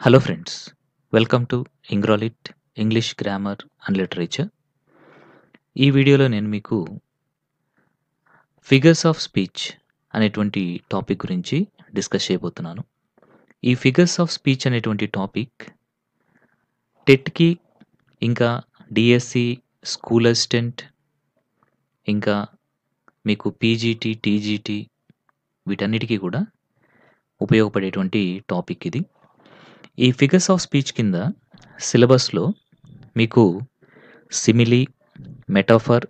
Hello friends, welcome to Ingrolit English Grammar and Literature. ఈ వీడియోలో నేను మీకు ఫిగర్స్ ఆఫ్ స్పీచ్ అనేటువంటి టాపిక్ గురించి డిస్కస్ చేయబోతున్నాను. ఈ ఫిగర్స్ ఆఫ్ స్పీచ్ అనేటువంటి టాపిక్ టెట్‌కి ఇంకా డిఎస్సి, స్కూల్ అసిస్టెంట్ ఇంకా మీకు పీజీటీ, టీజీటీ వీటన్నిటికీ కూడా ఉపయోగపడేటువంటి టాపిక్ ఇది. ఈ ఫిగర్స్ ఆఫ్ స్పీచ్ కింద సిలబస్‌లో మీకు simile, metaphor,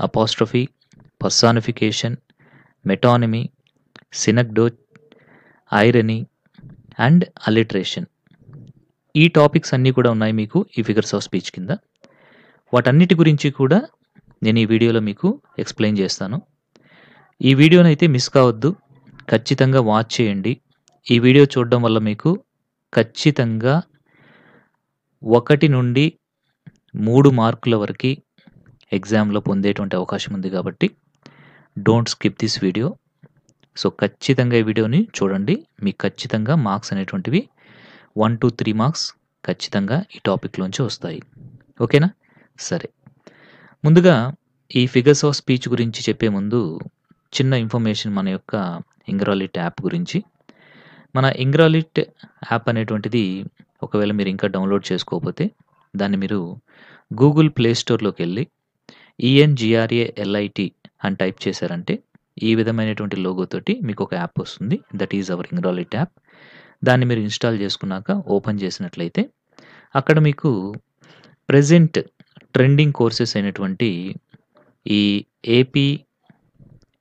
apostrophe, personification, metonymy, synecdoche, irony and alliteration ఈ టాపిక్స్ అన్నీ కూడా ఉన్నాయి మీకు ఈ ఫిగర్స్ ఆఫ్ స్పీచ్ కింద. వాటన్నిటి గురించి కూడా నేను ఈ వీడియోలో మీకు ఎక్స్‌ప్లెయిన్ చేస్తాను. ఈ వీడియోనైతే మిస్ కావద్దు. ఖచ్చితంగా వాచ్ చేయండి. ఈ వీడియో చూడడం వల్ల మీకు ఖచ్చితంగా 1 నుండి 3 మార్కుల వరకి ఎగ్జామ్‌లో పొందేటువంటి అవకాశం ఉంది కాబట్టి don't skip this video. So, ఖచ్చితంగా ఈ వీడియోని చూడండి. మీకు ఖచ్చితంగా మార్క్స్ అనేటువంటివి 1-3 మార్క్స్ ఖచ్చితంగా ఈ టాపిక్‌లోంచి వస్తాయి. ఓకేనా? సరే. ముందుగా ఈ ఫిగర్స్ ఆఫ్ స్పీచ్ గురించి చెప్పే ముందు చిన్న ఇన్ఫర్మేషన్ మన యొక్క ఇంగ్రాలిట్ యాప్ గురించి. మన ఇంగ్రాలిట్ యాప్ అనేటువంటిది ఒకవేళ మీరు ఇంకా డౌన్లోడ్ చేసుకోకపోతే దాన్ని మీరు గూగుల్ ప్లే స్టోర్‌లోకెళ్ళి ENGRALIT అని టైప్ చేశారంటే ఈ విధమైనటువంటి లోగోతోటి మీకు ఒక యాప్ వస్తుంది. That is our Engralit app. దాన్ని మీరు ఇన్‌స్టాల్ చేసుకున్నాక ఓపెన్ చేసినట్లయితే అక్కడ మీకు ప్రెజెంట్ ట్రెండింగ్ కోర్సెస్ అయినటువంటి ఈ AP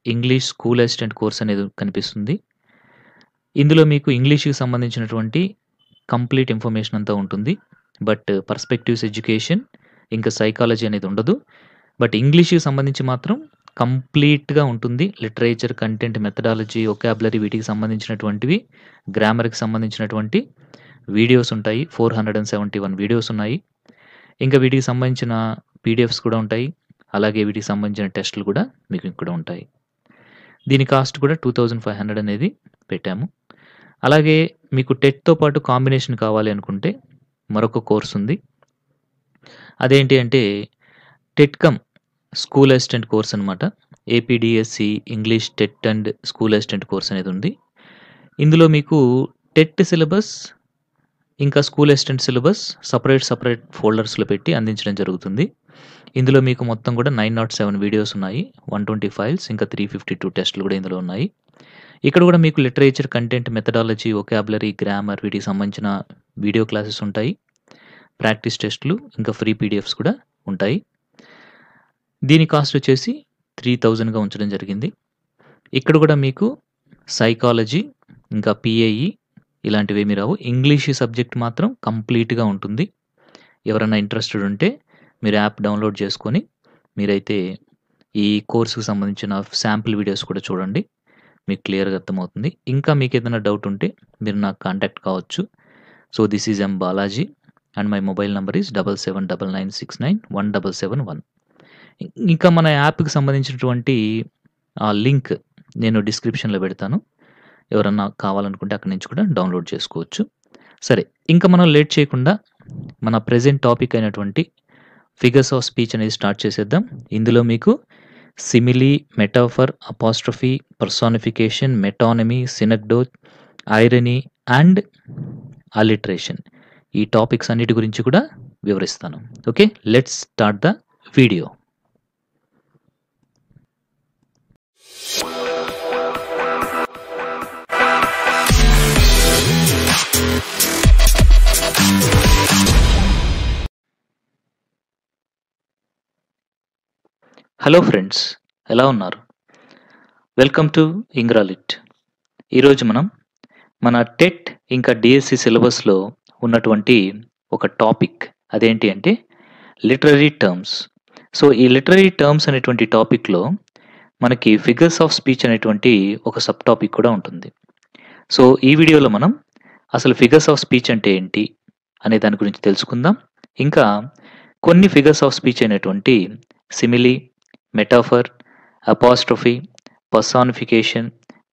English school assistant course అనేది కనిపిస్తుంది. ఇందులో మీకు ఇంగ్లీష్‌కి సంబంధించినటువంటి కంప్లీట్ ఇన్ఫర్మేషన్ అంతా ఉంటుంది. బట్ పర్స్పెక్టివ్స్ ఎడ్యుకేషన్ ఇంకా సైకాలజీ అనేది ఉండదు. బట్ ఇంగ్లీష్‌కి సంబంధించి మాత్రం కంప్లీట్‌గా ఉంటుంది. లిటరేచర్, కంటెంట్, మెథడాలజీ, వొకాబులరీ వీటికి సంబంధించినటువంటివి, గ్రామర్‌కి సంబంధించినటువంటి వీడియోస్ ఉంటాయి. 471 వీడియోస్ ఉన్నాయి. ఇంకా వీటికి సంబంధించిన పీడిఎఫ్స్ కూడా ఉంటాయి. అలాగే వీటికి సంబంధించిన టెస్టులు కూడా మీకు ఇక్కడ ఉంటాయి. దీని కాస్ట్ కూడా 2500 అనేది పెట్టాము. అలాగే మీకు టెట్‌తో పాటు కాంబినేషన్ కావాలి అనుకుంటే మరొక కోర్స్ ఉంది. అదేంటి అంటే TET cum school assistant course అనమాట. APDSC English TET and school assistant course అనేది ఉంది. ఇందులో మీకు టెట్ సిలబస్ ఇంకా స్కూల్ అసిస్టెంట్ సిలబస్ సెపరేట్ ఫోల్డర్స్‌లో పెట్టి అందించడం జరుగుతుంది. ఇందులో మీకు మొత్తం కూడా 907 వీడియోస్ ఉన్నాయి. 120 ఫైల్స్ ఇంకా 352 టెస్టులు కూడా ఇందులో ఉన్నాయి. ఇక్కడ కూడా మీకు literature, content, methodology, vocabulary, grammar వీటికి సంబంధించిన వీడియో క్లాసెస్ ఉంటాయి. ప్రాక్టీస్ టెస్టులు ఇంకా ఫ్రీ పీడిఎఫ్స్ కూడా ఉంటాయి. దీని కాస్ట్ వచ్చేసి 3000గా ఉంచడం జరిగింది. ఇక్కడ కూడా మీకు సైకాలజీ ఇంకా పీఐఈ ఇలాంటివేమీ రావు. ఇంగ్లీష్ సబ్జెక్ట్ మాత్రం కంప్లీట్‌గా ఉంటుంది. ఎవరైనా ఇంట్రెస్టెడ్ ఉంటే మీరు యాప్ డౌన్లోడ్ చేసుకొని మీరైతే ఈ కోర్స్‌కి సంబంధించిన శాంపిల్ వీడియోస్ కూడా చూడండి. మీకు క్లియర్‌గా అర్థమవుతుంది. ఇంకా మీకేదైనా డౌట్ ఉంటే మీరు నాకు కాంటాక్ట్ కావచ్చు. So, this is M Balaji and my mobile number is 7799691771. ఇంకా మన యాప్‌కి సంబంధించినటువంటి లింక్ నేను డిస్క్రిప్షన్‌లో పెడతాను. ఎవరన్నా కావాలనుకుంటే అక్కడి నుంచి కూడా డౌన్లోడ్ చేసుకోవచ్చు. సరే, ఇంకా మనం లేట్ చేయకుండా మన ప్రెజెంట్ టాపిక్ అయినటువంటి ఫిగర్స్ ఆఫ్ స్పీచ్ అనేది స్టార్ట్ చేసేద్దాం. ఇందులో మీకు simile, metaphor, apostrophe, personification, metonymy, synecdoche, irony and alliteration ఈ టాపిక్స్ అన్నిటి గురించి కూడా వివరిస్తాను. Okay, let's start the video. Hello friends, ఎలా ఉన్నారు? Welcome to Engralit. ఈరోజు మనం మన టెట్ ఇంకా డిఎస్సి సిలబస్‌లో ఉన్నటువంటి ఒక టాపిక్ అదేంటి అంటే లిటరరీ టర్మ్స్. సో, ఈ లిటరరీ టర్మ్స్ అనేటువంటి టాపిక్‌లో మనకి ఫిగర్స్ ఆఫ్ స్పీచ్ అనేటువంటి ఒక సబ్ టాపిక్ కూడా ఉంటుంది. సో, ఈ వీడియోలో మనం అసలు ఫిగర్స్ ఆఫ్ స్పీచ్ అంటే ఏంటి అనే దాని గురించి తెలుసుకుందాం. ఇంకా కొన్ని ఫిగర్స్ ఆఫ్ స్పీచ్ అయినటువంటి simile, metaphor, apostrophe, personification,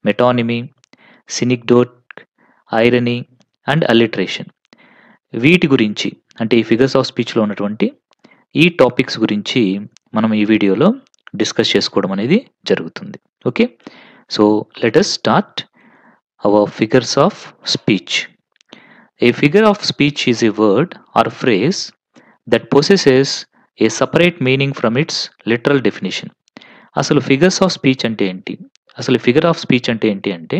metonymy, synecdoche, irony and alliteration వీటి గురించి అంటే ఈ ఫిగర్స్ ఆఫ్ స్పీచ్‌లో ఉన్నటువంటి ఈ టాపిక్స్ గురించి మనం ఈ వీడియోలో డిస్కస్ చేసుకోవడం అనేది జరుగుతుంది. Okay. So let us start our figures of speech. A figure of speech is a word or phrase that possesses a separate meaning from its literal definition. అసలు ఫిగర్స్ ఆఫ్ స్పీచ్ అంటే ఏంటి? అసలు figure of speech అంటే ఏంటి అంటే,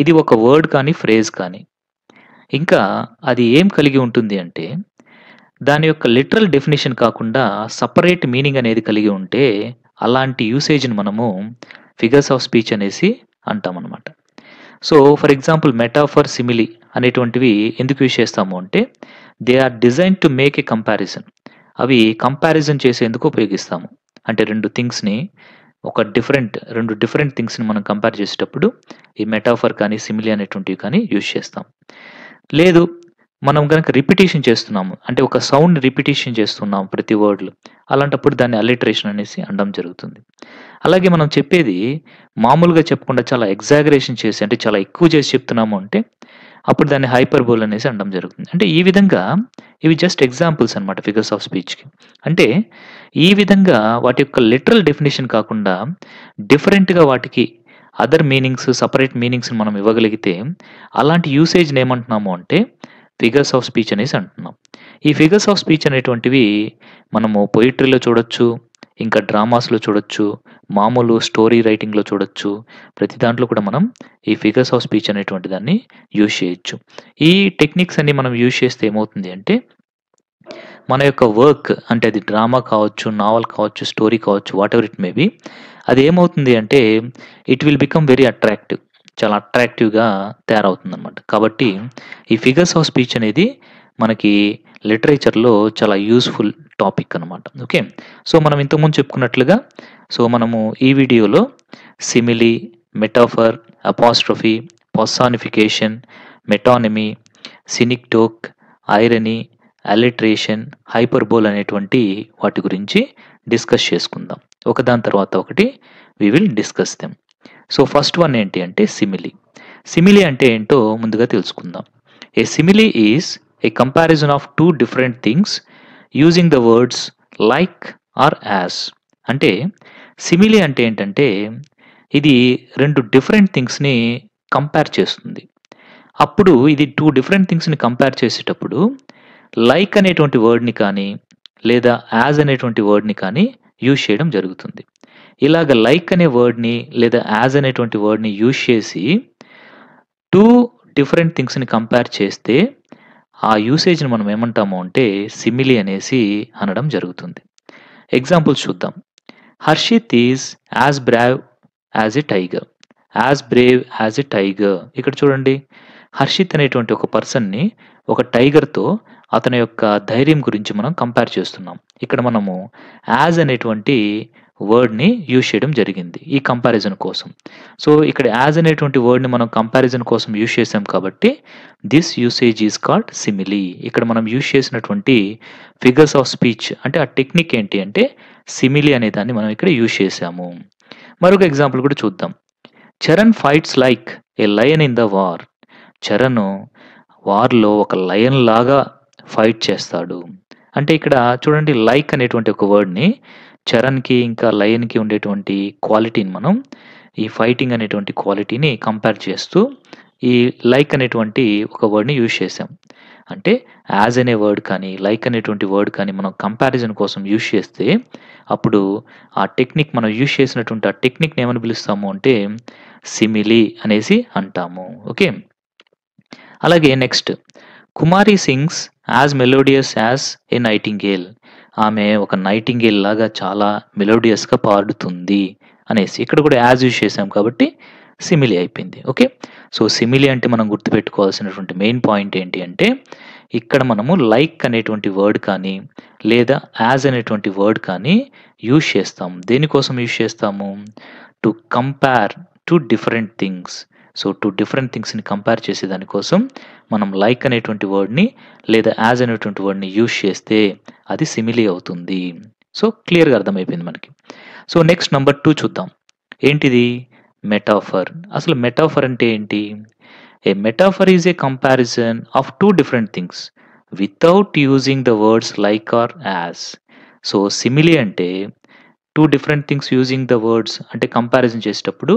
ఇది ఒక word కానీ, ఫ్రేజ్ కానీ, ఇంకా అది ఏం కలిగి ఉంటుంది అంటే, దాని యొక్క లిటరల్ డెఫినిషన్ కాకుండా సెపరేట్ మీనింగ్ అనేది కలిగి ఉంటే, అలాంటి యూసేజ్‌ని మనము ఫిగర్స్ ఆఫ్ స్పీచ్ అనేసి అంటామనమాట. So for example metaphor, simile అనేటువంటివి ఎందుకు యూజ్ చేస్తాము అంటే, they are designed to make a comparison. అవి కంపారిజన్ చేసేందుకు ఉపయోగిస్తాము. అంటే 2 థింగ్స్‌ని రెండు డిఫరెంట్ థింగ్స్‌ని మనం కంపేర్ చేసేటప్పుడు ఈ మెటాఫర్ కానీ, సిమిలీ అనేటువంటివి కానీ యూజ్ చేస్తాం. లేదు, మనం గనక రిపిటీషన్ చేస్తున్నాము. అంటే ఒక సౌండ్‌ని రిపిటీషన్ చేస్తున్నాం ప్రతి వర్డ్‌లో. అలాంటప్పుడు దాన్ని అలిటరేషన్ అనేసి అనడం జరుగుతుంది. అలాగే మనం చెప్పేది మామూలుగా చెప్పకుండా చాలా ఎగ్జాగరేషన్ చేసి, అంటే చాలా ఎక్కువ చేసి చెప్తున్నాము అంటే, అప్పుడు దాన్ని హైపర్బోల్ అనేసి అనడం జరుగుతుంది. అంటే ఈ విధంగా ఇవి జస్ట్ ఎగ్జాంపుల్స్ అన్నమాట ఫిగర్స్ ఆఫ్ స్పీచ్‌కి. అంటే ఈ విధంగా వాటి యొక్క లిటరల్ డెఫినిషన్ కాకుండా డిఫరెంట్‌గా వాటికి అదర్ మీనింగ్స్, సెపరేట్ మీనింగ్స్‌ని మనం ఇవ్వగలిగితే, అలాంటి యూసేజ్‌ని ఏమంటున్నాము అంటే ఫిగర్స్ ఆఫ్ స్పీచ్ అనేసి అంటున్నాం. ఈ ఫిగర్స్ ఆఫ్ స్పీచ్ అనేటువంటివి మనము పొయిట్రీలో చూడొచ్చు, ఇంకా డ్రామాస్‌లో చూడొచ్చు, మామూలు స్టోరీ రైటింగ్‌లో చూడొచ్చు. ప్రతి దాంట్లో కూడా మనం ఈ ఫిగర్స్ ఆఫ్ స్పీచ్ అనేటువంటి దాన్ని యూజ్ చేయొచ్చు. ఈ టెక్నిక్స్ అన్ని మనం యూజ్ చేస్తే ఏమవుతుంది అంటే, మన యొక్క వర్క్ అంటే అది డ్రామా కావచ్చు, నావెల్ కావచ్చు, స్టోరీ కావచ్చు, వాటెవర్ ఇట్ మే బి, అది ఏమవుతుంది అంటే it will become very attractive. చాలా అట్రాక్టివ్‌గా తయారవుతుందనమాట. కాబట్టి ఈ ఫిగర్స్ ఆఫ్ స్పీచ్ అనేది మనకి లిటరేచర్‌లో చాలా యూజ్‌ఫుల్ టాపిక్ అనమాట. ఓకే. సో మనం ఇంతకుముందు చెప్పుకున్నట్లుగా, సో మనము ఈ వీడియోలో simile, metaphor, apostrophe, personification, metonymy, synecdoche, irony, alliteration, hyperbole అనేటువంటి వాటి గురించి డిస్కస్ చేసుకుందాం. ఒకదాని తర్వాత ఒకటి we will discuss them. So first one ఏంటి అంటే సిమిలీ. సిమిలీ అంటే ఏంటో ముందుగా తెలుసుకుందాం. A simile is a comparison of 2 different things using the words like or as. అంటే సిమిలీ అంటే ఏంటంటే, ఇది 2 డిఫరెంట్ థింగ్స్‌ని కంపేర్ చేస్తుంది. అప్పుడు ఇది 2 డిఫరెంట్ థింగ్స్‌ని కంపేర్ చేసేటప్పుడు లైక్ అనేటువంటి వర్డ్‌ని కానీ, లేదా యాజ్ అనేటువంటి వర్డ్‌ని కానీ యూజ్ చేయడం జరుగుతుంది. ఇలాగ లైక్ అనే వర్డ్‌ని లేదా యాజ్ అనేటువంటి వర్డ్‌ని యూజ్ చేసి 2 డిఫరెంట్ థింగ్స్‌ని కంపేర్ చేస్తే, ఆ యూసేజ్‌ని మనం ఏమంటాము అంటే సిమిలీ అనేసి అనడం జరుగుతుంది. ఎగ్జాంపుల్స్ చూద్దాం. Harshit is as brave as a tiger. As brave as a tiger. ఇక్కడ చూడండి, హర్షిత్ అనేటువంటి ఒక పర్సన్‌ని ఒక టైగర్‌తో అతని యొక్క ధైర్యం గురించి మనం కంపేర్ చేస్తున్నాం. ఇక్కడ మనము యాజ్ అనేటువంటి వర్డ్‌ని యూజ్ చేయడం జరిగింది ఈ కంపారిజన్ కోసం. సో ఇక్కడ యాజ్ అనేటువంటి వర్డ్‌ని మనం కంపారిజన్ కోసం యూజ్ చేసాం కాబట్టి this usage is called simile. ఇక్కడ మనం యూజ్ చేసినటువంటి ఫిగర్స్ ఆఫ్ స్పీచ్ అంటే ఆ టెక్నిక్ ఏంటి అంటే సిమిలీ అనే దాన్ని మనం ఇక్కడ యూజ్ చేసాము. మరొక ఎగ్జాంపుల్ కూడా చూద్దాం. Charan fights like a lion in the war. Charan వార్‌లో ఒక లయన్ లాగా ఫైట్ చేస్తాడు. అంటే ఇక్కడ చూడండి, లైక్ అనేటువంటి ఒక వర్డ్‌ని చరణ్‌కి ఇంకా లయన్‌కి ఉండేటువంటి క్వాలిటీని మనం ఈ ఫైటింగ్ అనేటువంటి క్వాలిటీని కంపేర్ చేస్తూ ఈ లైక్ అనేటువంటి ఒక వర్డ్‌ని యూజ్ చేసాం. అంటే యాజ్ అనే వర్డ్ కానీ, లైక్ అనేటువంటి వర్డ్ కానీ మనం కంపారిజన్ కోసం యూజ్ చేస్తే, అప్పుడు ఆ టెక్నిక్ మనం యూజ్ చేసినటువంటి ఆ టెక్నిక్‌ని ఏమని పిలుస్తాము అంటే సిమిలీ అనేసి అంటాము. ఓకే. అలాగే next, Kumari sings as melodious as a nightingale. ఆమె ఒక నైటింగేల్ లాగా చాలా మెలోడియస్‌గా పాడుతుంది అనేసి. ఇక్కడ కూడా యాజ్ యూజ్ చేసాం కాబట్టి సిమిలీ అయిపోయింది. ఓకే. సో సిమిలీ అంటే మనం గుర్తుపెట్టుకోవాల్సినటువంటి మెయిన్ పాయింట్ ఏంటి అంటే, ఇక్కడ మనము లైక్ అనేటువంటి వర్డ్ కానీ, లేదా యాజ్ అనేటువంటి వర్డ్ కానీ యూజ్ చేస్తాం. దేనికోసం యూజ్ చేస్తాము? To compare 2 different things. So 2 different థింగ్స్‌ని కంపేర్ చేసే దానికోసం మనం లైక్ అనేటువంటి వర్డ్‌ని లేదా యాజ్ అనేటువంటి వర్డ్‌ని యూజ్ చేస్తే అది సిమిలీ అవుతుంది. సో క్లియర్‌గా అర్థమైపోయింది మనకి. సో నెక్స్ట్ నంబర్ 2 చూద్దాం. ఏంటిది? మెటాఫర్. అసలు మెటాఫర్ అంటే ఏంటి? A metaphor is a comparison of 2 different things without using the words like or as. So simile అంటే two different things using the words అంటే కంపారిజన్ చేసేటప్పుడు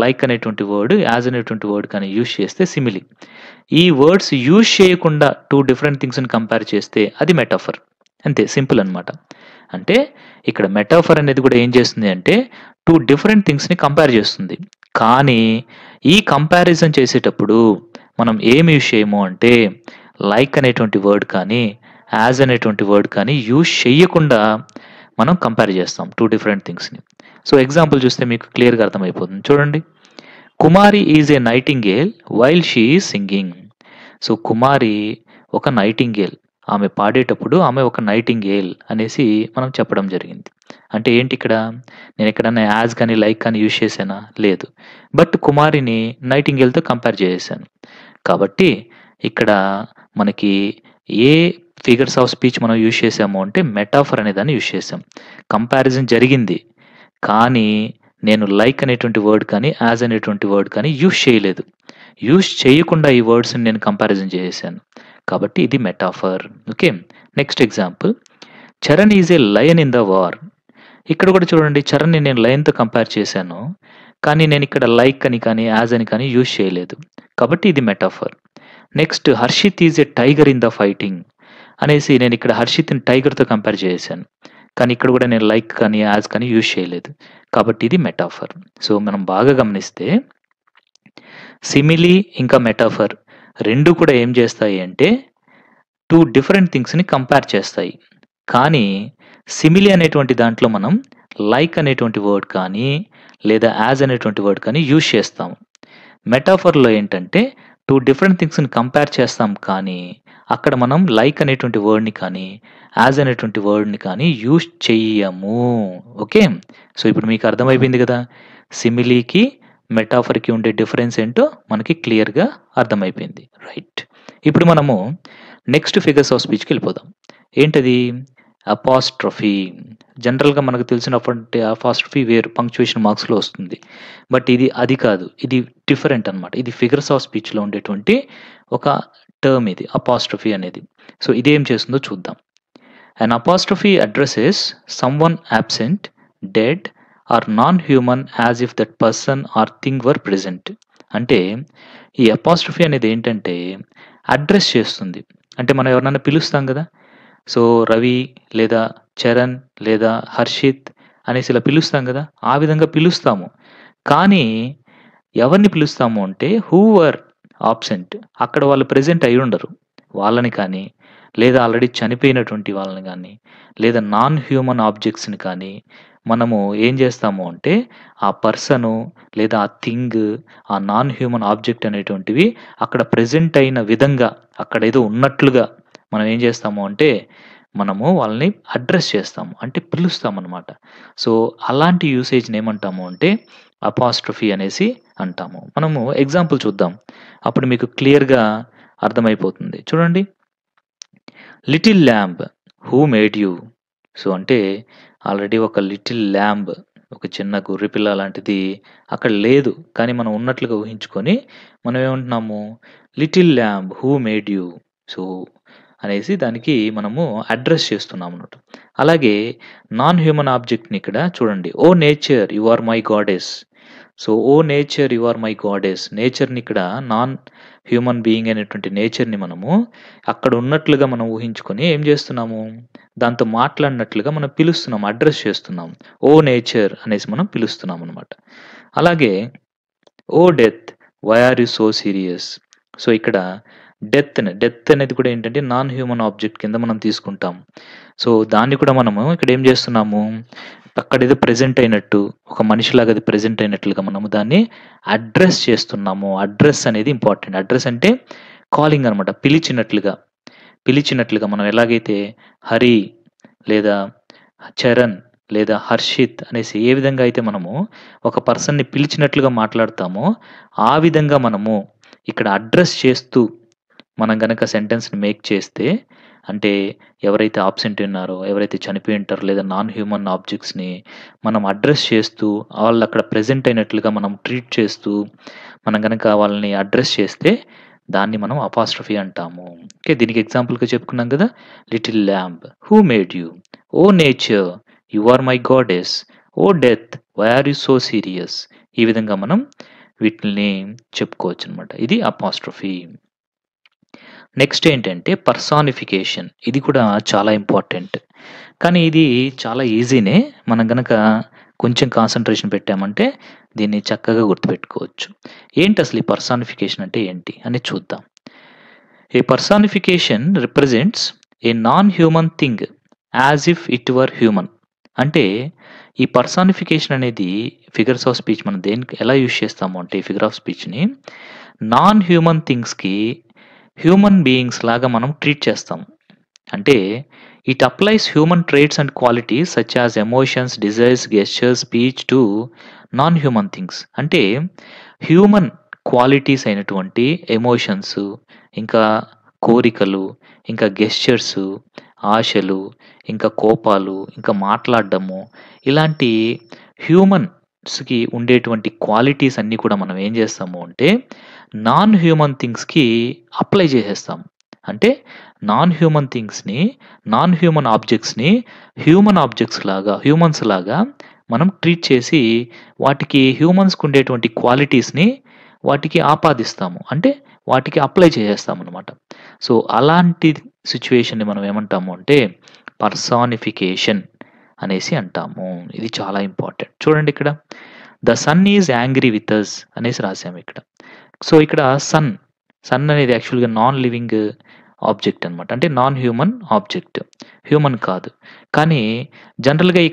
లైక్ అనేటువంటి వర్డ్, యాజ్ అనేటువంటి వర్డ్ కానీ యూజ్ చేస్తే సిమిలీ. ఈ వర్డ్స్ యూజ్ చేయకుండా two different థింగ్స్ని కంపేర్ చేస్తే అది మెటాఫర్. అంతే, సింపుల్ అనమాట. అంటే ఇక్కడ మెటాఫర్ అనేది కూడా ఏం చేస్తుంది అంటే టూ డిఫరెంట్ థింగ్స్ని కంపేర్ చేస్తుంది. కానీ ఈ కంపారిజన్ చేసేటప్పుడు మనం ఏమి యూజ్ చేయము అంటే లైక్ అనేటువంటి వర్డ్ కానీ యాజ్ అనేటువంటి వర్డ్ కానీ యూజ్ చేయకుండా మనం కంపేర్ చేస్తాం టూ డిఫరెంట్ థింగ్స్ని. సో ఎగ్జాంపుల్ చూస్తే మీకు క్లియర్గా అర్థమైపోతుంది. చూడండి, Kumari is a nightingale while she is singing. So Kumari ఒక నైటింగేల్, ఆమె పాడేటప్పుడు ఆమె ఒక నైటింగేల్ అనేసి మనం చెప్పడం జరిగింది. అంటే ఏంటి ఇక్కడ, నేను ఎక్కడన్నా యాజ్ కానీ లైక్ కానీ యూజ్ చేశానా? లేదు. బట్ కుమారిని నైటింగేల్తో కంపేర్ చేసేసాను. కాబట్టి ఇక్కడ మనకి ఏ ఫిగర్స్ ఆఫ్ స్పీచ్ మనం యూజ్ చేసాము అంటే మెటాఫర్ అనే దాన్ని యూజ్ చేసాం. కంపారిజన్ జరిగింది, కానీ నేను లైక్ అనేటువంటి వర్డ్ కానీ యాజ్ అనేటువంటి వర్డ్ కానీ యూజ్ చేయలేదు. యూజ్ చేయకుండా ఈ వర్డ్స్ని నేను కంపారిజన్ చేసేసాను. కాబట్టి ఇది metaphor. Okay, next example, Charan is a lion in the war. ఇక్కడ కూడా చూడండి, చరణ్ని నేను లయన్తో కంపేర్ చేశాను, కానీ నేను ఇక్కడ లైక్ అని కానీ యాజ్ అని కానీ యూజ్ చేయలేదు. కాబట్టి ఇది metaphor. Next, Harshit is a tiger in the fighting అనేసి నేను ఇక్కడ హర్షిత్ని టైగర్తో కంపేర్ చేశాను, కానీ ఇక్కడ కూడా నేను లైక్ కానీ యాజ్ కానీ యూజ్ చేయలేదు. కాబట్టి ఇది మెటాఫర్. సో మనం బాగా గమనిస్తే సిమిలీ ఇంకా మెటాఫర్ రెండు కూడా ఏం చేస్తాయి అంటే టూ డిఫరెంట్ థింగ్స్ని కంపేర్ చేస్తాయి. కానీ సిమిలీ అనేటువంటి దాంట్లో మనం లైక్ అనేటువంటి వర్డ్ కానీ లేదా యాజ్ అనేటువంటి వర్డ్ కానీ యూజ్ చేస్తాము. మెటాఫర్లో ఏంటంటే టూ డిఫరెంట్ థింగ్స్ని కంపేర్ చేస్తాం, కానీ అక్కడ మనం లైక్ అనేటువంటి వర్డ్ని కానీ యాజ్ అనేటువంటి వర్డ్ని కానీ యూజ్ చెయ్యము. ఓకే, సో ఇప్పుడు మీకు అర్థమైపోయింది కదా, సిమిలీకి మెటాఫర్కి ఉండే డిఫరెన్స్ ఏంటో మనకి క్లియర్గా అర్థమైపోయింది. రైట్, ఇప్పుడు మనము నెక్స్ట్ ఫిగర్స్ ఆఫ్ స్పీచ్కి వెళ్ళిపోదాం. ఏంటది? అపాస్ట్రఫీ. జనరల్గా మనకు తెలిసినటువంటి అపాస్ట్రఫీ వేరు, పంక్చుయేషన్ మార్క్స్లో వస్తుంది. బట్ ఇది అది కాదు, ఇది డిఫరెంట్ అనమాట. ఇది ఫిగర్స్ ఆఫ్ స్పీచ్లో ఉండేటువంటి ఒక టర్మ్ ఇది అపాస్ట్రఫీ అనేది. సో ఇదేం చేస్తుందో చూద్దాం. An apostrophe addresses someone absent, dead or non human as if that person or thing were present. అంటే ఈ అపాస్ట్రఫీ అనేది ఏంటంటే అడ్రస్ చేస్తుంది. అంటే మనం ఎవరినైనా పిలుస్తాం కదా, సో రవి లేదా చరణ్ లేదా హర్షిత్ అనేసి ఇలా పిలుస్తాం కదా, ఆ విధంగా పిలుస్తాము. కానీ ఎవరిని పిలుస్తాము అంటే హూ ఆర్ ఆబ్సెంట్, అక్కడ వాళ్ళు ప్రెజెంట్ అయి ఉండరు, వాళ్ళని కానీ లేదా ఆల్రెడీ చనిపోయినటువంటి వాళ్ళని కానీ లేదా నాన్ హ్యూమన్ ఆబ్జెక్ట్స్ని కానీ మనము ఏం చేస్తాము అంటే ఆ పర్సను లేదా ఆ థింగ్, ఆ నాన్ హ్యూమన్ ఆబ్జెక్ట్ అనేటువంటివి అక్కడ ప్రెజెంట్ అయిన విధంగా అక్కడ ఏదో ఉన్నట్లుగా మనం ఏం చేస్తాము అంటే మనము వాళ్ళని అడ్రస్ చేస్తాము, అంటే పిలుస్తామన్నమాట. సో అలాంటి యూసేజ్ని ఏమంటాము అంటే అపాస్ట్రఫీ అనేసి అంటాము. మనము ఎగ్జాంపుల్ చూద్దాం, అప్పుడు మీకు క్లియర్గా అర్థమైపోతుంది. చూడండి, little lamb who made you. So అంటే ఆల్రెడీ ఒక లిటిల్ ల్యాంబ్, ఒక చిన్న గొర్రెపిల్ల లాంటిది అక్కడ లేదు, కానీ మనం ఉన్నట్లుగా ఊహించుకొని మనం ఏమంటున్నాము, little lamb who made you. So అనేసి దానికి మనము అడ్రస్ చేస్తున్నాం అన్నట్టు. అలాగే నాన్ హ్యూమన్ ఆబ్జెక్ట్ని ఇక్కడ చూడండి, O nature you are my goddess. So O nature you are my goddess, నేచర్ని ఇక్కడ నాన్ హ్యూమన్ బీయింగ్ అనేటువంటి నేచర్ని మనము అక్కడ ఉన్నట్లుగా మనం ఊహించుకొని ఏం చేస్తున్నాము, దాంతో మాట్లాడినట్లుగా మనం పిలుస్తున్నాం, అడ్రస్ చేస్తున్నాం. ఓ నేచర్ అనేసి మనం పిలుస్తున్నాం అనమాట. అలాగే O death why are you so serious. So ఇక్కడ డెత్ అనేది కూడా ఏంటంటే నాన్ హ్యూమన్ ఆబ్జెక్ట్ కింద మనం తీసుకుంటాం. సో దాన్ని కూడా మనము ఇక్కడ ఏం చేస్తున్నాము, అక్కడ ఏదో ప్రెజెంట్ అయినట్టు, ఒక మనిషిలాగా అది ప్రెజెంట్ అయినట్లుగా మనము దాన్ని అడ్రస్ చేస్తున్నాము. అడ్రస్ అనేది ఇంపార్టెంట్. అడ్రస్ అంటే కాలింగ్ అనమాట, పిలిచినట్లుగా మనం ఎలాగైతే హరి లేదా చరణ్ లేదా హర్షిత్ అనేసి ఏ విధంగా అయితే మనము ఒక పర్సన్ని పిలిచినట్లుగా మాట్లాడతామో ఆ విధంగా మనము ఇక్కడ అడ్రస్ చేస్తూ మనం గనక సెంటెన్స్‌ని మేక్ చేస్తే, అంటే ఎవరైతే ఆబ్సెంట్ ఉన్నారో, ఎవరైతే చనిపోయి ఉంటారో లేదా నాన్ హ్యూమన్ ఆబ్జెక్ట్స్‌ని మనం అడ్రస్ చేస్తూ, వాళ్ళు అక్కడ ప్రెజెంట్ అయినట్లుగా మనం ట్రీట్ చేస్తూ మనం గనక వాళ్ళని అడ్రస్ చేస్తే దాన్ని మనం అపాస్ట్రఫీ అంటాము. ఓకే. దీనికి ఎగ్జాంపుల్‌గా చెప్పుకున్నాం కదా! Little lamb who made you? O nature you are my goddess. O death why are you so serious? ఈ విధంగా మనం వీటిల్ని చెప్పుకోవచ్చనమాట. ఇది అపాస్ట్రఫీ. నెక్స్ట్ ఏంటంటే పర్సానిఫికేషన్. ఇది కూడా చాలా ఇంపార్టెంట్. కానీ ఇది చాలా ఈజీనే. మనం గనక కొంచెం కాన్సంట్రేషన్ పెట్టామంటే దీన్ని చక్కగా గుర్తుపెట్టుకోవచ్చు. ఏంటసలు ఈ పర్సానిఫికేషన్ అంటే ఏంటి అనేది చూద్దాం. A personification represents a non human thing as if it were human. అంటే ఈ పర్సానిఫికేషన్ అనేది ఫిగర్స్ ఆఫ్ స్పీచ్ మనం దేనికి ఎలా యూజ్ చేస్తాము అంటే ఈ ఫిగర్ ఆఫ్ స్పీచ్‌ని నాన్ హ్యూమన్ థింగ్స్‌కి హ్యూమన్ బీయింగ్స్ లాగా మనం ట్రీట్ చేస్తాం. అంటే it applies human traits and qualities such as emotions, desires, gestures, speech to non human things. అంటే హ్యూమన్ క్వాలిటీస్ అయినటువంటి ఎమోషన్స్, ఇంకా కోరికలు, ఇంకా గెస్చర్స్, ఆశలు, ఇంకా కోపాలు, ఇంకా మాట్లాడడము, ఇలాంటి హ్యూమన్స్‌కి ఉండేటువంటి క్వాలిటీస్ అన్నీ కూడా మనం ఏం చేస్తాము అంటే నాన్ హ్యూమన్ థింగ్స్‌కి అప్లై చేసేస్తాం. అంటే నాన్ హ్యూమన్ థింగ్స్‌ని, నాన్ హ్యూమన్ ఆబ్జెక్ట్స్‌ని హ్యూమన్ ఆబ్జెక్ట్స్ లాగా, హ్యూమన్స్ లాగా మనం ట్రీట్ చేసి వాటికి హ్యూమన్స్‌కి ఉండేటువంటి క్వాలిటీస్‌ని వాటికి ఆపాదిస్తాము. అంటే వాటికి అప్లై చేసేస్తామనమాట. సో, అలాంటి సిట్యుయేషన్‌ని మనం ఏమంటాము అంటే పర్సానిఫికేషన్ అనేసి అంటాము. ఇది చాలా ఇంపార్టెంట్. చూడండి ఇక్కడ the sun is angry with us అనేసి రాసాము ఇక్కడ. సో, ఇక్కడ సన్ అనేది యాక్చువల్‌గా నాన్ లివింగ్ ఆబ్జెక్ట్ అనమాట. అంటే నాన్ హ్యూమన్ ఆబ్జెక్ట్. హ్యూమన్ కాదు. కానీ జనరల్‌గా ఈ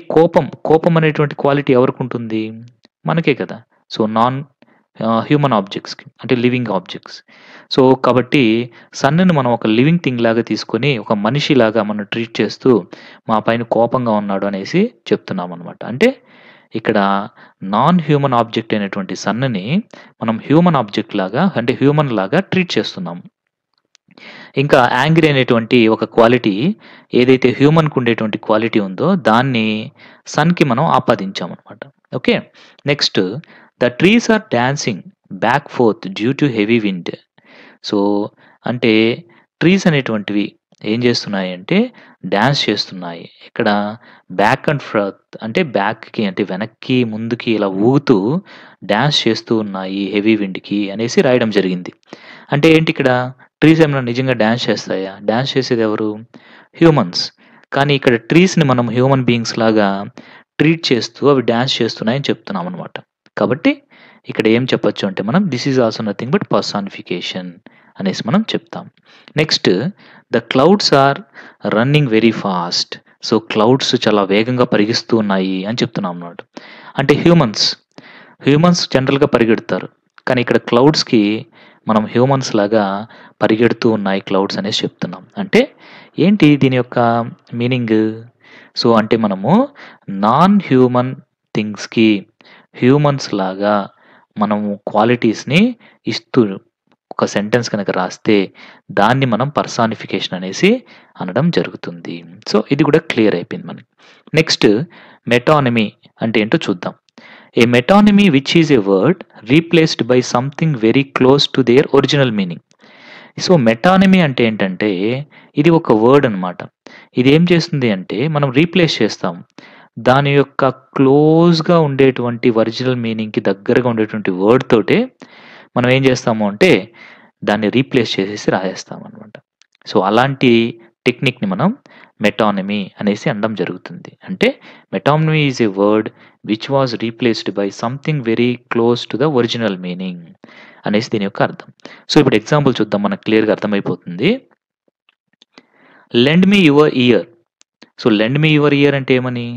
కోపం అనేటువంటి క్వాలిటీ ఎవరికుంటుంది? మనకే కదా! సో, హ్యూమన్ ఆబ్జెక్ట్స్‌కి అంటే లివింగ్ ఆబ్జెక్ట్స్. సో, కాబట్టి సన్‌ని మనం ఒక లివింగ్ థింగ్ లాగా తీసుకొని ఒక మనిషిలాగా మనం ట్రీట్ చేస్తూ మా పైన కోపంగా ఉన్నాడు అనేసి చెప్తున్నామనమాట. అంటే ఇక్కడ నాన్ హ్యూమన్ ఆబ్జెక్ట్ అయినటువంటి సన్‌ని మనం హ్యూమన్ ఆబ్జెక్ట్ లాగా అంటే హ్యూమన్ లాగా ట్రీట్ చేస్తున్నాం. ఇంకా యాంగ్రీ అనేటువంటి ఒక క్వాలిటీ ఏదైతే హ్యూమన్‌కి ఉండేటువంటి క్వాలిటీ ఉందో దాన్ని సన్‌కి మనం ఆపాదించామనమాట. Okay. Next the trees are dancing back forth due to heavy wind. So, అంటే ట్రీస్ అనేటువంటివి ఏం చేస్తున్నాయి అంటే డాన్స్ చేస్తున్నాయి. ఇక్కడ బ్యాక్ అండ్ ఫోర్త్ అంటే బ్యాక్‌కి అంటే వెనక్కి, ముందుకి ఇలా ఊగుతూ డాన్స్ చేస్తూ ఉన్నాయి హెవీ విండ్‌కి అనేసి రాయడం జరిగింది. అంటే ఏంటి ఇక్కడ ట్రీస్ ఏమైనా నిజంగా డాన్స్ చేస్తాయా? డాన్స్ చేసేది ఎవరు? హ్యూమన్స్. కానీ ఇక్కడ ట్రీస్‌ని మనం హ్యూమన్ బీయింగ్స్ లాగా ట్రీట్ చేస్తూ అవి డాన్స్ చేస్తున్నాయని చెప్తున్నామనమాట. కాబట్టి ఇక్కడ ఏం చెప్పొచ్చు అంటే మనం this is also nothing but personification అనేసి మనం చెప్తాం. Next the clouds are running very fast. So, clouds చాలా వేగంగా పరిగెస్తూ ఉన్నాయి అని చెప్తున్నాం అన్నమాట. అంటే హ్యూమన్స్ జనరల్‌గా పరిగెడతారు. కానీ ఇక్కడ క్లౌడ్స్‌కి మనం హ్యూమన్స్ లాగా పరిగెడుతూ ఉన్నాయి క్లౌడ్స్ అనేసి చెప్తున్నాం. అంటే ఏంటి దీని యొక్క మీనింగ్? సో, అంటే మనము నాన్ హ్యూమన్ థింగ్స్‌కి హ్యూమన్స్ లాగా మనము క్వాలిటీస్‌ని ఇస్తూ ఒక సెంటెన్స్ గనక రాస్తే దాన్ని మనం పర్సానిఫికేషన్ అనేసి అనడం జరుగుతుంది. సో, ఇది కూడా క్లియర్ అయిపోయింది మనకి. నెక్స్ట్ మెటానమీ అంటే ఏంటో చూద్దాం. A metonymy which is a word replaced by something very close to their original meaning. So, metonymy అంటే ఏంటంటే ఇది ఒక వర్డ్ అనమాట. ఇది ఏం చేస్తుంది అంటే మనం రీప్లేస్ చేస్తాం. దాని యొక్క క్లోజ్‌గా ఉండేటువంటి ఒరిజినల్ మీనింగ్‌కి దగ్గరగా ఉండేటువంటి వర్డ్ తోటే మనం ఏం చేస్తాము అంటే దాన్ని రీప్లేస్ చేసేసి రాసేస్తామనమాట. సో, అలాంటి టెక్నిక్‌ని మనం మెటానమీ అనేసి అనడం జరుగుతుంది. అంటే metonymy is a word which was replaced by something very close to the original meaning అనేసి దీని యొక్క అర్థం. సో, ఇప్పుడు ఎగ్జాంపుల్ చూద్దాం మనకు క్లియర్‌గా అర్థమైపోతుంది. Lend me your year. So, lend me your year అంటే ఏమని?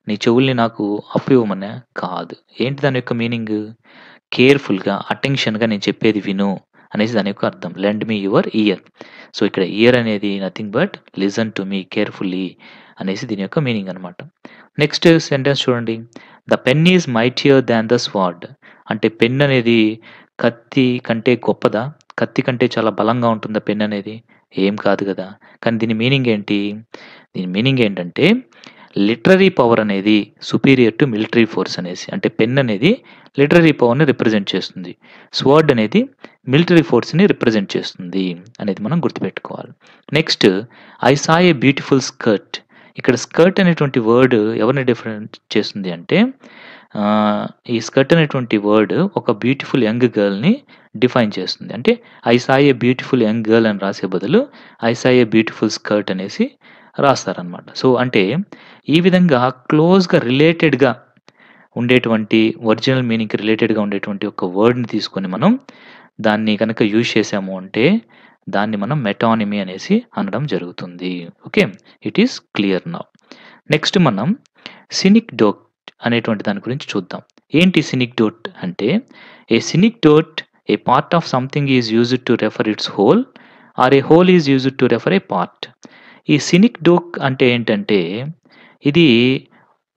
నీ చెవుల్ని నాకు అప్పు ఇవ్వమనా? కాదు. ఏంటి దాని యొక్క మీనింగ్? కేర్‌ఫుల్‌గా, అటెన్షన్‌గా నేను చెప్పేది విను అనేసి దాని యొక్క అర్థం. Lend me your year. So, ఇక్కడ ఇయర్ అనేది nothing but listen to me carefully అనేసి దీని యొక్క మీనింగ్ అనమాట. నెక్స్ట్ సెంటెన్స్ చూడండి. The pen is mightier than the sword. అంటే పెన్ అనేది కత్తి కంటే గొప్పదా? కత్తి కంటే చాలా బలంగా ఉంటుందా పెన్ అనేది? ఏం కాదు కదా! కానీ దీని మీనింగ్ ఏంటి? దీని మీనింగ్ ఏంటంటే లిటరరీ పవర్ అనేది సుపీరియర్ టు మిలిటరీ ఫోర్స్ అనేసి. అంటే పెన్ అనేది లిటరరీ పవర్‌ని రిప్రజెంట్ చేస్తుంది. స్వర్డ్ అనేది మిలిటరీ ఫోర్స్‌ని రిప్రజెంట్ చేస్తుంది అనేది మనం గుర్తుపెట్టుకోవాలి. Next I saw a beautiful skirt. ఇక్కడ స్కర్ట్ అనేటువంటి వర్డ్ ఎవరిని డిఫరెంట్ చేస్తుంది అంటే ఈ స్కర్ట్ అనేటువంటి వర్డ్ ఒక బ్యూటిఫుల్ యంగ్ గర్ల్‌ని డిఫైన్ చేస్తుంది. అంటే I saw a beautiful young girl అని రాసే బదులు I saw a beautiful skirt అనేసి రాస్తారనమాట. సో, అంటే ఈ విధంగా క్లోజ్‌గా రిలేటెడ్‌గా ఉండేటువంటి ఒరిజినల్ మీనింగ్‌కి రిలేటెడ్‌గా ఉండేటువంటి ఒక వర్డ్‌ని తీసుకొని మనం దాన్ని గనక యూజ్ చేశాము అంటే దాన్ని మనం మెటానిమీ అనేసి అనడం జరుగుతుంది. Okay. It is clear now. Next మనం సినిక్డోట్ అనేటువంటి దాని గురించి చూద్దాం. ఏంటి సినిక్డోట్ అంటే a synecdoche a part of something is used to refer its whole or a whole is used to refer a part. ఈ సినిక్డోట్ అంటే ఏంటంటే ఇది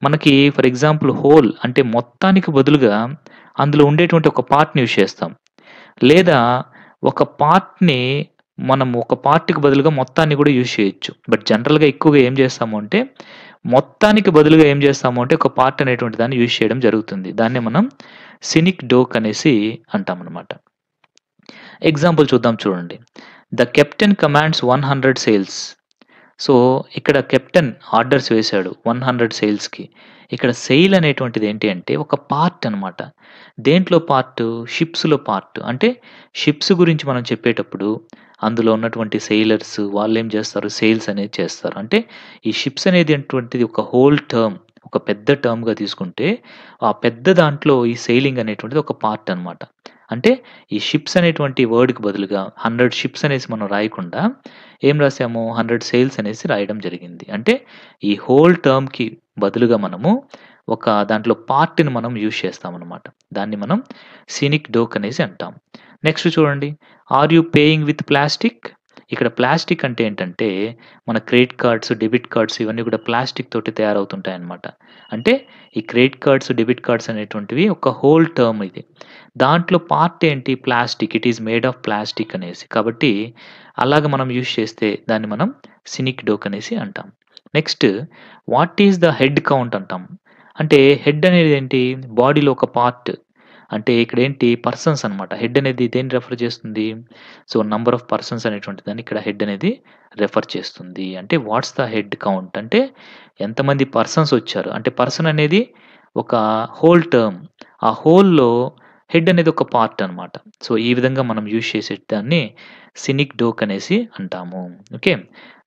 మనకి ఫర్ ఎగ్జాంపుల్ హోల్ అంటే మొత్తానికి బదులుగా అందులో ఉండేటువంటి ఒక పార్ట్‌ని యూజ్ చేస్తాం. లేదా ఒక పార్ట్‌ని మనం ఒక పార్ట్‌కి బదులుగా మొత్తాన్ని కూడా యూజ్ చేయొచ్చు. బట్ జనరల్‌గా ఎక్కువగా ఏం చేస్తాము అంటే మొత్తానికి బదులుగా ఏం చేస్తాము అంటే ఒక పార్ట్ అనేటువంటి దాన్ని యూజ్ చేయడం జరుగుతుంది. దాన్నే మనం సినిక్డోట్ అనేసి అంటామనమాట. ఎగ్జాంపుల్ చూద్దాం చూడండి. The captain commands 100 sales. So, ఇక్కడ కెప్టెన్ ఆర్డర్స్ వేశాడు 100 సేల్స్‌కి. ఇక్కడ సెయిల్ అనేటువంటిది ఏంటి అంటే ఒక పార్ట్ అనమాట. దేంట్లో పార్ట్? షిప్స్‌లో పార్ట్. అంటే షిప్స్ గురించి మనం చెప్పేటప్పుడు అందులో ఉన్నటువంటి సెయిలర్స్ వాళ్ళేం చేస్తారు? సేల్స్ అనేది చేస్తారు. అంటే ఈ షిప్స్ అనేటువంటిది ఒక హోల్ టర్మ్. ఒక పెద్ద టర్మ్‌గా తీసుకుంటే ఆ పెద్ద దాంట్లో ఈ సెయిలింగ్ అనేటువంటిది ఒక పార్ట్ అనమాట. అంటే ఈ షిప్స్ అనేటువంటి వర్డ్‌కి బదులుగా 100 షిప్స్ అనేసి మనం రాయకుండా ఏం రాసాము 100 సేల్స్ అనేసి రాయడం జరిగింది. అంటే ఈ హోల్ టర్మ్‌కి బదులుగా మనము ఒక దాంట్లో పార్ట్‌ని మనం యూజ్ చేస్తామనమాట. దాన్ని మనం సినిక్డోట్ అనేసి అంటాం. నెక్స్ట్ చూడండి. Are you paying with plastic? ఇక్కడ ప్లాస్టిక్ అంటే ఏంటంటే మన క్రెడిట్ కార్డ్స్, డెబిట్ కార్డ్స్ ఇవన్నీ కూడా ప్లాస్టిక్ తోటి తయారవుతుంటాయన్నమాట. అంటే ఈ క్రెడిట్ కార్డ్స్, డెబిట్ కార్డ్స్ అనేటువంటివి ఒక హోల్ టర్మ్ ఇది. దాంట్లో పార్ట్ ఏంటి? Plastic. It is made of plastic అనేసి. కాబట్టి అలాగ మనం యూజ్ చేస్తే దాన్ని మనం సినిక్డోట్ అనేసి అంటాం. Next what is the head count అంటాం. అంటే హెడ్ అనేది ఏంటి? బాడీలో ఒక పార్ట్. అంటే ఇక్కడేంటి పర్సన్స్ అనమాట. హెడ్ అనేది దేన్ని రెఫర్ చేస్తుంది? సో, నంబర్ ఆఫ్ పర్సన్స్ అనేటువంటి దాన్ని ఇక్కడ హెడ్ అనేది రెఫర్ చేస్తుంది. అంటే వాట్స్ ద హెడ్ కౌంట్ అంటే ఎంతమంది పర్సన్స్ వచ్చారు. అంటే పర్సన్ అనేది ఒక హోల్ టర్మ్. ఆ హోల్‌లో హెడ్ అనేది ఒక పార్ట్ అనమాట. సో, ఈ విధంగా మనం యూజ్ చేసే దాన్ని సినిక్డోట్ అనేసి అంటాము. ఓకే.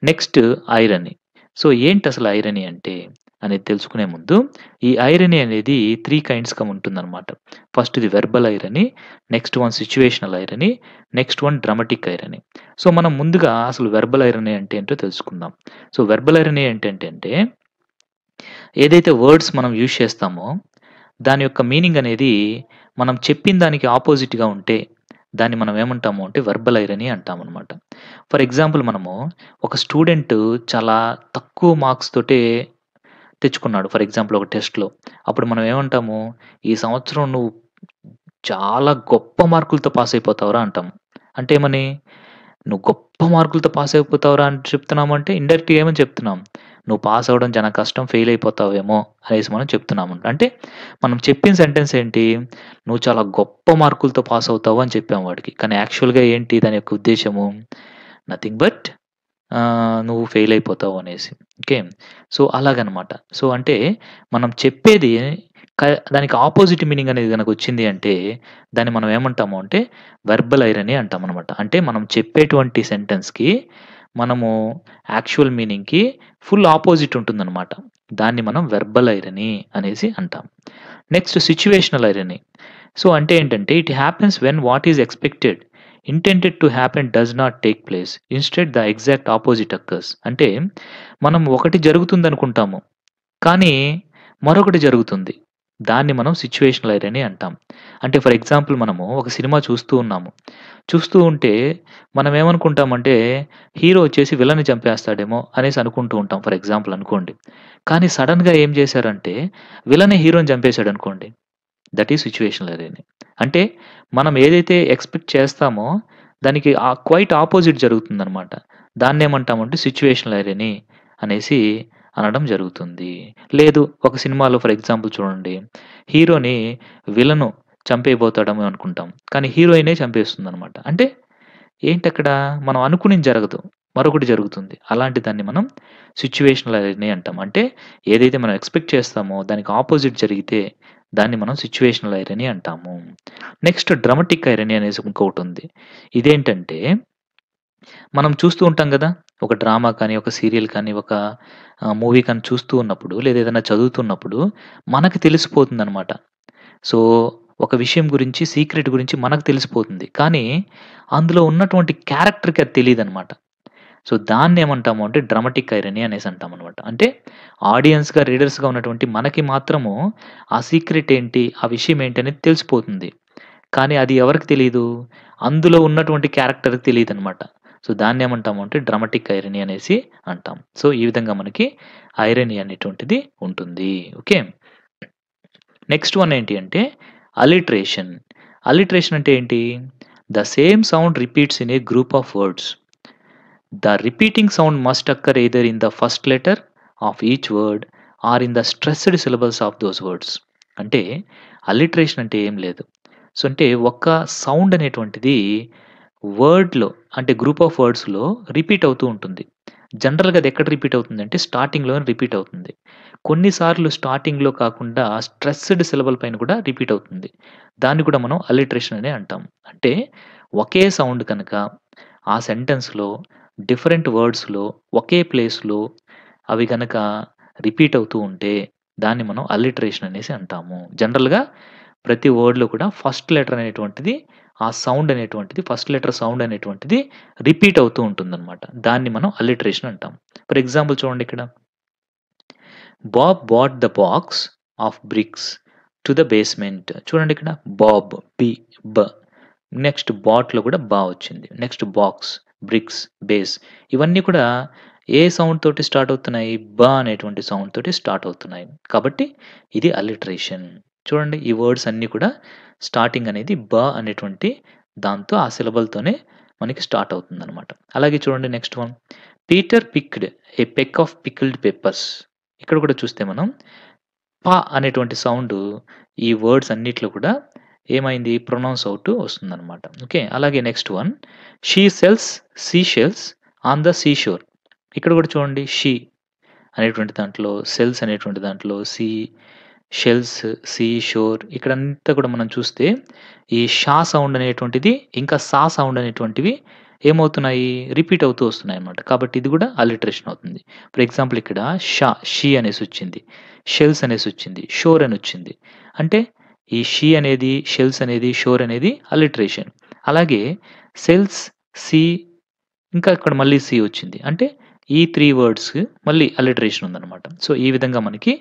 Next irony. సో, ఏంటసలు ఐరనీ అంటే అనేది తెలుసుకునే ముందు ఈ ఐరనీ అనేది 3 కైండ్స్‌గా ఉంటుందనమాట. ఫస్ట్‌ది verbal irony, next one situational irony, next one dramatic irony. So, మనం ముందుగా అసలు వెర్బల్ ఐరనీ అంటే ఏంటో తెలుసుకుందాం. సో, వెర్బల్ ఐరనీ ఏంటంటే ఏదైతే వర్డ్స్ మనం యూజ్ చేస్తామో దాని యొక్క మీనింగ్ అనేది మనం చెప్పిన దానికి అపోజిట్‌గా ఉంటే దాన్ని మనం ఏమంటాము అంటే వెర్బల్ ఐరనీ అంటామనమాట. ఫర్ ఎగ్జాంపుల్ మనము ఒక స్టూడెంట్ చాలా తక్కువ మార్క్స్ తోటే తెచ్చుకున్నాడు. ఫర్ ఎగ్జాంపుల్ ఒక టెస్ట్‌లో. అప్పుడు మనం ఏమంటాము? ఈ సంవత్సరం నువ్వు చాలా గొప్ప మార్కులతో పాస్ అయిపోతావురా అంటాం. అంటే ఏమని? నువ్వు గొప్ప మార్కులతో పాస్ అయిపోతావురా అని చెప్తున్నాము అంటే ఇండైరెక్ట్‌గా ఏమని చెప్తున్నాం? నువ్వు పాస్ అవ్వడం చాలా కష్టం, ఫెయిల్ అయిపోతావేమో అనేసి మనం చెప్తున్నాము. అంటే మనం చెప్పిన సెంటెన్స్ ఏంటి? నువ్వు చాలా గొప్ప మార్కులతో పాస్ అవుతావు అని చెప్పాము వాడికి. కానీ యాక్చువల్‌గా ఏంటి దాని యొక్క ఉద్దేశ్యము? నథింగ్ బట్ నువ్వు ఫెయిల్ అయిపోతావు అనేసి. ఓకే. సో, అలాగనమాట. సో, అంటే మనం చెప్పేది క దానికి అపోజిట్ మీనింగ్ అనేది గనక వచ్చింది అంటే దాన్ని మనం ఏమంటాము అంటే వెర్బల్ ఐరనీ అంటామనమాట. అంటే మనం చెప్పేటువంటి సెంటెన్స్‌కి మనము యాక్చువల్ మీనింగ్‌కి ఫుల్ అపోజిట్ ఉంటుందనమాట. దాన్ని మనం వెర్బల్ ఐరనీ అనేసి అంటాం. Next situational irony. సో, అంటే ఏంటంటే it happens when what is expected intended to happen does not take place. Instead the exact opposite occurs. అంటే మనం ఒకటి జరుగుతుందనుకుంటాము. కానీ మరొకటి జరుగుతుంది. దాన్ని మనం సిట్యుయేషనల్ ఐరనీ అంటాం. అంటే ఫర్ ఎగ్జాంపుల్ మనము ఒక సినిమా చూస్తూ ఉన్నాము. చూస్తూ ఉంటే మనం ఏమనుకుంటామంటే హీరో వచ్చేసి విలన్ని చంపేస్తాడేమో అనేసి అనుకుంటూ ఉంటాం ఫర్ ఎగ్జాంపుల్ అనుకోండి. కానీ సడెన్‌గా ఏం చేశారంటే విలనే హీరోని చంపేసాడనుకోండి. That is situational irony. అంటే మనం ఏదైతే ఎక్స్‌పెక్ట్ చేస్తామో దానికి క్వైట్ అపోజిట్ జరుగుతుందనమాట. దాన్నేమంటామంటే సిట్యుయేషనల్ ఐరనీ అనేసి అనడం జరుగుతుంది. లేదు ఒక సినిమాలో ఫర్ ఎగ్జాంపుల్ చూడండి. హీరోని విలను చంపేయబోతాడేమో అనుకుంటాం. కానీ హీరోయినే చంపేస్తుందనమాట. అంటే ఏంటక్కడ మనం అనుకునింది జరగదు. మరొకటి జరుగుతుంది. అలాంటి దాన్ని మనం సిట్యుయేషనల్ ఐరనీ అంటాం. అంటే ఏదైతే మనం ఎక్స్‌పెక్ట్ చేస్తామో దానికి అపోజిట్ జరిగితే దాన్ని మనం సిట్యుయేషనల్ ఐరనీ అంటాము. నెక్స్ట్ డ్రామాటిక్ ఐరనీ అనేసి ఇంకొకటుంది. ఇదేంటంటే మనం చూస్తూ ఉంటాం గదా! ఒక డ్రామా కానీ, ఒక సీరియల్ కానీ, ఒక మూవీ కానీ చూస్తూ ఉన్నప్పుడు లేదా ఏదైనా చదువుతున్నప్పుడు మనకు తెలిసిపోతుందనమాట. సో, ఒక విషయం గురించి సీక్రెట్ గురించి మనకు తెలిసిపోతుంది. కానీ అందులో ఉన్నటువంటి క్యారెక్టర్‌కి అది తెలీదనమాట. సో, దాన్నేమంటాము అంటే డ్రామాటిక్ ఐరనీ అనేసి అంటామనమాట. అంటే ఆడియన్స్‌గా, రీడర్స్‌గా ఉన్నటువంటి మనకి మాత్రము ఆ సీక్రెట్ ఏంటి, ఆ విషయం ఏంటి అనేది తెలిసిపోతుంది. కానీ అది ఎవరికి తెలీదు? అందులో ఉన్నటువంటి క్యారెక్టర్‌కి తెలీదనమాట. సో, దాన్నేమంటాము అంటే డ్రామాటిక్ ఐరనీ అనేసి అంటాం. సో, ఈ విధంగా మనకి ఐరనీ అనేటువంటిది ఉంటుంది. ఓకే. నెక్స్ట్ వన్ ఏంటి అంటే అలిట్రేషన్. అలిట్రేషన్ అంటే ఏంటి? The same sound repeats in a group of words. The repeating sound must occur either in the first letter of each word or in the stressed syllables of those words. అంటే అలిట్రేషన్ అంటే ఏం లేదు. So, అంటే ఒక sound అనేటువంటిది వర్డ్‌లో అంటే group of వర్డ్స్‌లో repeat అవుతూ ఉంటుంది. జనరల్‌గా అది ఎక్కడ రిపీట్ అవుతుందంటే స్టార్టింగ్‌లోనే రిపీట్ అవుతుంది. కొన్ని సార్లు స్టార్టింగ్‌లో కాకుండా స్ట్రెస్డ్ సిలబల్ పైన కూడా రిపీట్ అవుతుంది. దాన్ని కూడా మనం అలిట్రేషన్ అనే అంటాం. అంటే ఒకే సౌండ్ కనుక ఆ సెంటెన్స్‌లో డిఫరెంట్ వర్డ్స్‌లో ఒకే ప్లేస్‌లో అవి గనక రిపీట్ అవుతూ ఉంటే దాన్ని మనం అలిట్రేషన్ అనేసి అంటాము. జనరల్‌గా ప్రతి వర్డ్‌లో కూడా ఫస్ట్ లెటర్ అనేటువంటిది ఆ సౌండ్ అనేటువంటిది ఫస్ట్ లెటర్ సౌండ్ అనేటువంటిది రిపీట్ అవుతూ ఉంటుందన్నమాట. దాన్ని మనం అలిట్రేషన్ అంటాం. ఫర్ ఎగ్జాంపుల్ చూడండి ఇక్కడ. Bob bought the box of bricks to the basement. చూడండి ఇక్కడ బాబ్ బ. నెక్స్ట్ బాట్‌లో కూడా బా వచ్చింది. నెక్స్ట్ బాక్స్, బ్రిక్స్, బేస్ ఇవన్నీ కూడా ఏ సౌండ్ తోటి స్టార్ట్ అవుతున్నాయి? బ అనేటువంటి సౌండ్ తోటి స్టార్ట్ అవుతున్నాయి. కాబట్టి ఇది అలిట్రేషన్. చూడండి ఈ వర్డ్స్ అన్నీ కూడా స్టార్టింగ్ అనేది బ అనేటువంటి దాంతో ఆ సిలబల్‌తోనే మనకి స్టార్ట్ అవుతుందనమాట. అలాగే చూడండి next one. Peter picked a peck of pickled peppers. ఇక్కడ కూడా చూస్తే మనం ప అనేటువంటి సౌండు ఈ వర్డ్స్ అన్నిట్లో కూడా ఏమైంది? ప్రొనౌన్స్ అవుతూ వస్తుందనమాట. ఓకే. అలాగే next one. She sells sea shells on the sea shore. ఇక్కడ కూడా చూడండి షీ అనేటువంటి దాంట్లో, సెల్స్ అనేటువంటి దాంట్లో సీ, షెల్స్, సీ షోర్ ఇక్కడంతా కూడా మనం చూస్తే ఈ షా సౌండ్ అనేటువంటిది, ఇంకా సా సౌండ్ అనేటువంటివి ఏమవుతున్నాయి? రిపీట్ అవుతూ వస్తున్నాయన్నమాట. కాబట్టి ఇది కూడా అలిట్రేషన్ అవుతుంది. ఫర్ ఎగ్జాంపుల్ ఇక్కడ షీ అనేసొచ్చింది. షెల్స్ అనేసొచ్చింది. షోర్ అనొచ్చింది. అంటే ఈ షీ అనేది, షెల్స్ అనేది, షోర్ అనేది అలిట్రేషన్. అలాగే సెల్స్, సీ ఇంకా ఇక్కడ మళ్ళీ సి వచ్చింది. అంటే ఈ 3 వర్డ్స్ మళ్ళీ అలిట్రేషన్ ఉందన్నమాట. సో, ఈ విధంగా మనకి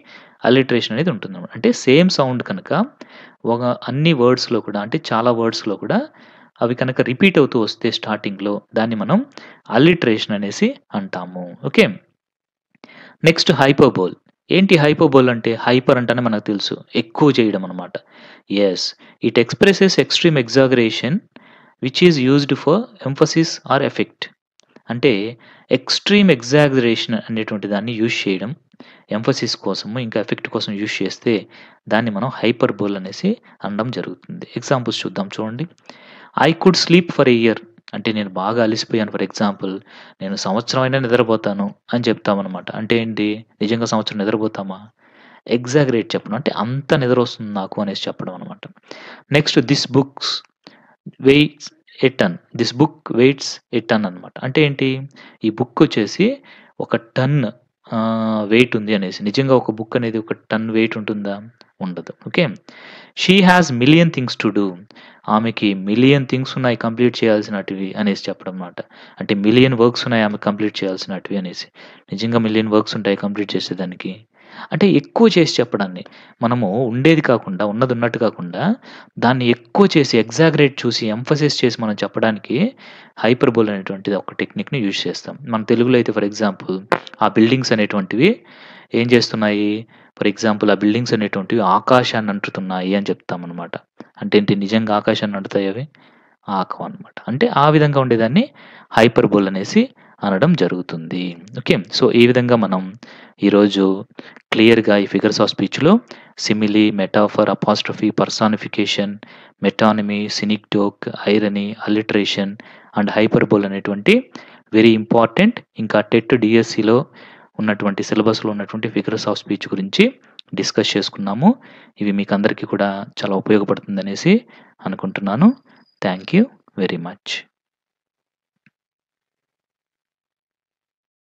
అలిట్రేషన్ అనేది ఉంటుందన్నమాట. అంటే సేమ్ సౌండ్ కనుక ఒక అన్ని వర్డ్స్‌లో కూడా అంటే చాలా వర్డ్స్‌లో కూడా అవి కనుక రిపీట్ అవుతూ వస్తే స్టార్టింగ్‌లో దాన్ని మనం అలిట్రేషన్ అనేసి అంటాము. ఓకే. నెక్స్ట్ హైపర్బోల్. ఏంటి హైపర్బోల్ అంటే? హైపర్ అంటేనే మనకు తెలుసు. ఎక్కువ చేయడం అన్నమాట. Yes. It expresses extreme exaggeration which is used for emphasis or effect. అంటే ఎక్స్‌ట్రీమ్ ఎగ్జాగరేషన్ అనేటువంటి దాన్ని యూజ్ చేయడం. ఎంఫసిస్ కోసము, ఇంకా ఎఫెక్ట్ కోసం యూజ్ చేస్తే దాన్ని మనం హైపర్బోల్ అనేసి అనడం జరుగుతుంది. ఎగ్జాంపుల్స్ చూద్దాం చూడండి. I could sleep for a year. అంటే నేను బాగా అలిసిపోయాను ఫర్ ఎగ్జాంపుల్. నేను సంవత్సరం అయినా నిద్రపోతాను అని చెప్తామనమాట. అంటే ఏంటి? నిజంగా సంవత్సరం నిద్రపోతామా? ఎగ్జాగరేట్ చెప్పడం. అంటే అంత నిద్రొస్తుంది నాకు అనేసి చెప్పడం అనమాట. Next this books weights a ton. This book weights a ton అనమాట. అంటే ఏంటి? ఈ బుక్ వచ్చేసి ఒక టన్ వెయిట్ ఉంది అనేసి. నిజంగా ఒక బుక్ అనేది ఒక టన్ వెయిట్ ఉంటుందా? ఉండదు. Okay. She has million things to do. ఆమెకి మిలియన్ థింగ్స్ ఉన్నాయి కంప్లీట్ చేయాల్సినటివి అనేసి చెప్పడం మాట. అంటే మిలియన్ వర్క్స్ ఉన్నాయి ఆమెకు కంప్లీట్ చేయాల్సినటివి అనేసి. నిజంగా మిలియన్ వర్క్స్ ఉంటాయి కంప్లీట్ చేసేదానికి. అంటే ఎక్కువ చేసి చెప్పడాన్ని. మనము ఉండేది కాకుండా, ఉన్నదున్నట్టు కాకుండా దాన్ని ఎక్కువ చేసి ఎగ్జాగరేట్ చూసి ఎంఫసిస్ చేసి మనం చెప్పడానికి హైపర్బోల్ అనేటువంటిది ఒక టెక్నిక్‌ని యూజ్ చేస్తాం. మన తెలుగులో అయితే ఫర్ ఎగ్జాంపుల్ ఆ బిల్డింగ్స్ అనేటువంటివి ఏం చేస్తున్నాయి? ఫర్ ఎగ్జాంపుల్ ఆ బిల్డింగ్స్ అనేటువంటివి ఆకాశాన్ని అంటుతున్నాయి అని చెప్తామనమాట. అంటే ఏంటి? నిజంగా ఆకాశాన్ని అంటుతాయా అవి? ఆకవనమాట. అంటే ఆ విధంగా ఉండేదాన్ని హైపర్బోల్ అనేసి అనడం జరుగుతుంది. ఓకే. సో, ఈ విధంగా మనం ఈరోజు క్లియర్‌గా ఈ ఫిగర్స్ ఆఫ్ స్పీచ్‌లో simile, metaphor, apostrophe, personification, metonymy, synecdoche, irony, alliteration and hyperbole అనేటువంటి వెరీ ఇంపార్టెంట్ ఇంకా టెట్ డీఎస్సీలో ఉన్నటువంటి సిలబస్‌లో ఉన్నటువంటి ఫిగర్స్ ఆఫ్ స్పీచ్ గురించి డిస్కస్ చేసుకున్నాము. ఇవి మీకందరికీ కూడా చాలా ఉపయోగపడుతుందనేసి అనుకుంటున్నాను. Thank you very much.